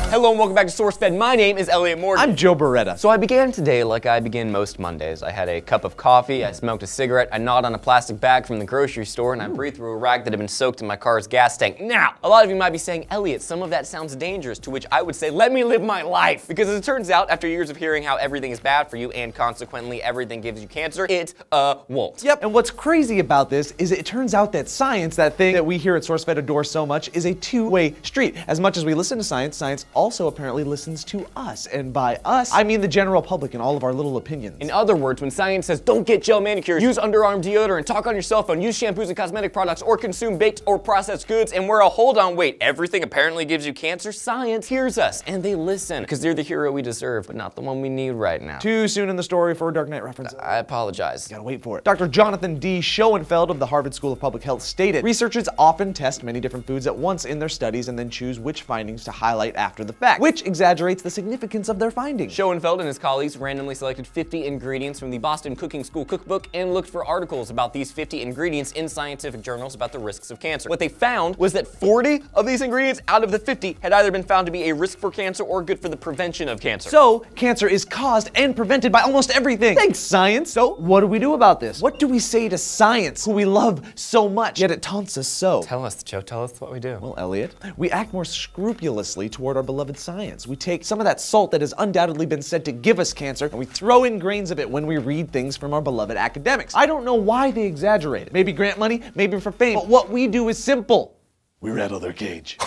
Hello and welcome back to SourceFed. My name is Elliot Morgan. I'm Joe Beretta. So I began today like I begin most Mondays. I had a cup of coffee, I smoked a cigarette, I gnawed on a plastic bag from the grocery store, and I breathed through a rag that had been soaked in my car's gas tank. Now, a lot of you might be saying, Elliot, some of that sounds dangerous, to which I would say, let me live my life. Because as it turns out, after years of hearing how everything is bad for you and consequently everything gives you cancer, it won't. Yep, and what's crazy about this is it turns out that science, that thing that we here at SourceFed adore so much, is a two-way street. As much as we listen to science, science also apparently listens to us. And by us, I mean the general public and all of our little opinions. In other words, when science says don't get gel manicures, use underarm deodorant, talk on your cell phone, use shampoos and cosmetic products, or consume baked or processed goods, and we're a hold on, wait, everything apparently gives you cancer, science hears us, and they listen, because they're the hero we deserve, but not the one we need right now. Too soon in the story for a Dark Knight reference. I apologize. Gotta wait for it. Dr. Jonathan D. Schoenfeld of the Harvard School of Public Health stated, researchers often test many different foods at once in their studies and then choose which findings to highlight after the fact, which exaggerates the significance of their findings. Schoenfeld and his colleagues randomly selected 50 ingredients from the Boston Cooking School cookbook and looked for articles about these 50 ingredients in scientific journals about the risks of cancer. What they found was that 40 of these ingredients out of the 50 had either been found to be a risk for cancer or good for the prevention of cancer. So, cancer is caused and prevented by almost everything. Thanks, science. So, what do we do about this? What do we say to science, who we love so much, yet it taunts us so? Tell us, Joe, tell us what we do. Well, Elliot, we act more scrupulously toward our beloved science. We take some of that salt that has undoubtedly been said to give us cancer, and we throw in grains of it when we read things from our beloved academics. I don't know why they exaggerate it. Maybe grant money, maybe for fame, but what we do is simple. We rattle their cage.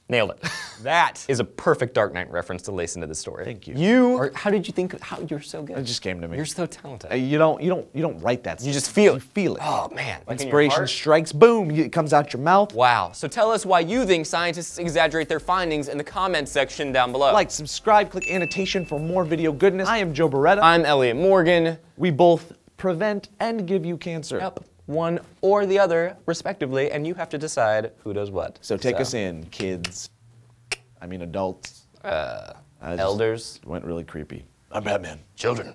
Nailed it. That is a perfect Dark Knight reference to lace into the story. Thank you. How did you think, you're so good. It just came to me. You're so talented. You don't write that stuff. You just feel it. You feel it. Oh man. Like inspiration strikes, boom, it comes out your mouth. Wow. So tell us why you think scientists exaggerate their findings in the comments section down below. Like, subscribe, click annotation for more video goodness. I am Joe Beretta. I'm Elliot Morgan. We both prevent and give you cancer. Yep. One or the other, respectively, and you have to decide who does what. So take us in, kids. I mean adults. Elders. Went really creepy. I'm Batman. Children.